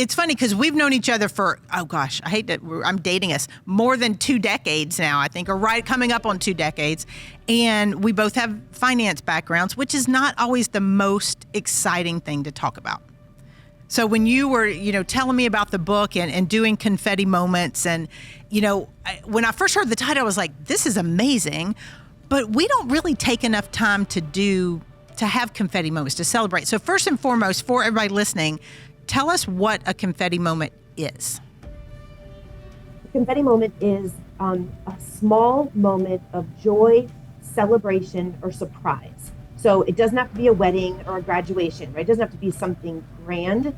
it's funny because we've known each other for, oh gosh, I hate that I'm dating us, more than 2 decades now, I think, or coming up on 2 decades. And we both have finance backgrounds, which is not always the most exciting thing to talk about. So when you were, telling me about the book and doing Confetti Moments, and, when I first heard the title, I was like, this is amazing. But we don't really take enough time to have confetti moments, to celebrate. So first and foremost, for everybody listening, tell us what a confetti moment is. A confetti moment is a small moment of joy, celebration, or surprise. So it doesn't have to be a wedding or a graduation, right? It doesn't have to be something grand,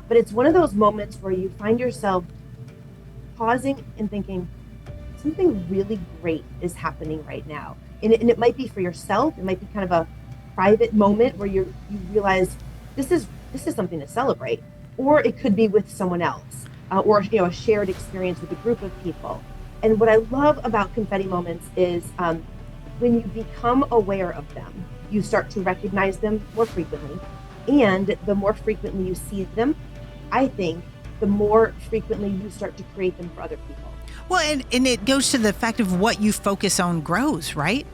but it's one of those moments where you find yourself pausing and thinking, something really great is happening right now. And it might be for yourself. It might be kind of a private moment where you realize this is something to celebrate, or it could be with someone else, or a shared experience with a group of people. And what I love about confetti moments is when you become aware of them, you start to recognize them more frequently, and the more frequently you see them, I think the more frequently you start to create them for other people. Well, and it goes to the fact of what you focus on grows, right?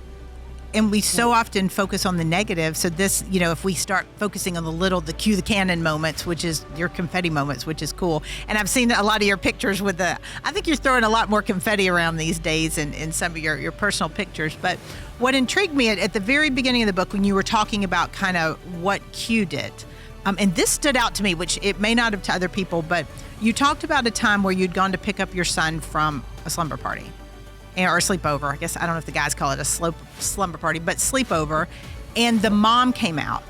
And we so often focus on the negative. So this, if we start focusing on the cue the cannon moments, which is your confetti moments, which is cool. And I've seen a lot of your pictures I think you're throwing a lot more confetti around these days in some of your personal pictures. But what intrigued me at the very beginning of the book, when you were talking about kind of what cued it, and this stood out to me, which it may not have to other people, but you talked about a time where you'd gone to pick up your son from a slumber party. Or a sleepover. I guess I don't know if the guys call it a slumber party, but sleepover. And the mom came out.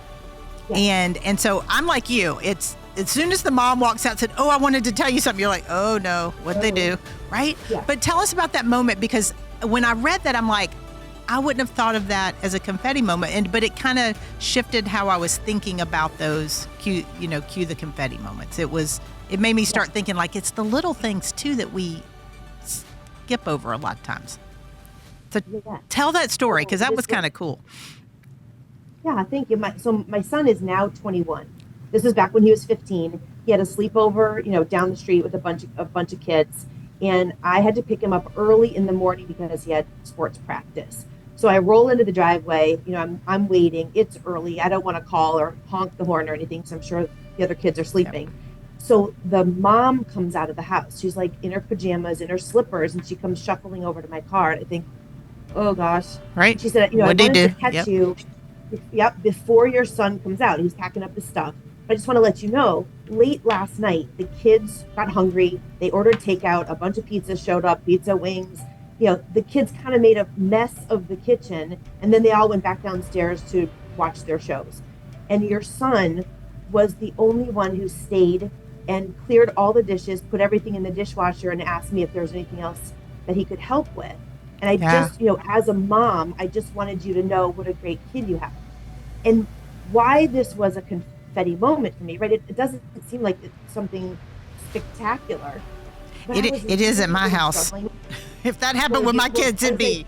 Yeah. And so I'm like you. It's as soon as the mom walks out and said, "Oh, I wanted to tell you something," you're like, "Oh no, what'd they do?" Right? Yeah. But tell us about that moment, because when I read that, I'm like, I wouldn't have thought of that as a confetti moment. But it kind of shifted how I was thinking about those cue the confetti moments. It made me start thinking like it's the little things too that we skip over a lot of times. So tell that story, because that was kind of cool. Yeah, thank you. My son is now 21. This was back when he was 15. He had a sleepover, down the street with a bunch of kids, and I had to pick him up early in the morning because he had sports practice. So I roll into the driveway. I'm waiting. It's early. I don't want to call or honk the horn or anything, so I'm sure the other kids are sleeping. Yep. So the mom comes out of the house. She's like in her pajamas, in her slippers, and she comes shuffling over to my car. And I think, oh gosh. Right. She said, I wanted to catch you. Yep. Before your son comes out. He's packing up his stuff. But I just want to let you know, late last night, the kids got hungry. They ordered takeout. A bunch of pizzas showed up, pizza, wings. The kids kind of made a mess of the kitchen. And then they all went back downstairs to watch their shows. And your son was the only one who stayed and cleared all the dishes, put everything in the dishwasher, and asked me if there was anything else that he could help with. And I just, as a mom, I just wanted you to know what a great kid you have. And why this was a confetti moment for me, right? It doesn't seem like it's something spectacular. It is at my house. If that happened with my kids, it'd be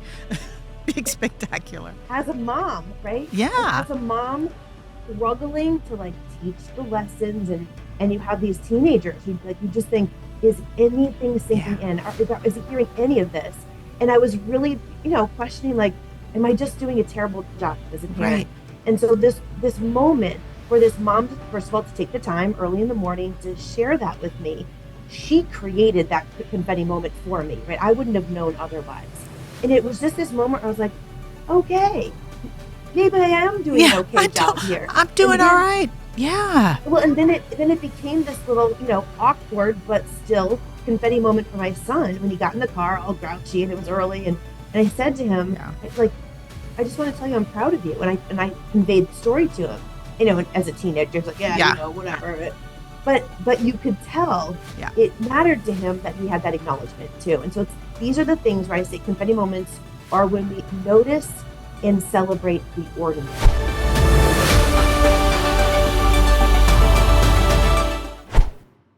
big spectacular. As a mom, right? Yeah. As a mom, struggling to teach the lessons, and you have these teenagers who you just think, is anything sinking in? Is he hearing any of this? And I was really, questioning, am I just doing a terrible job as a parent? Right. And so this moment for this mom, first of all, to take the time early in the morning to share that with me, she created that confetti moment for me, right? I wouldn't have known otherwise. And it was just this moment where I was like, okay, maybe I am doing an okay job here. I'm doing all right. Yeah. Well, and then it became this little, awkward but still confetti moment for my son when he got in the car, all grouchy, and it was early, and I said to him, I just want to tell you I'm proud of you, and I conveyed the story to him, and as a teenager, he's like, whatever. But you could tell it mattered to him that he had that acknowledgement too, and so these are the things where I say confetti moments are when we notice and celebrate the ordinary.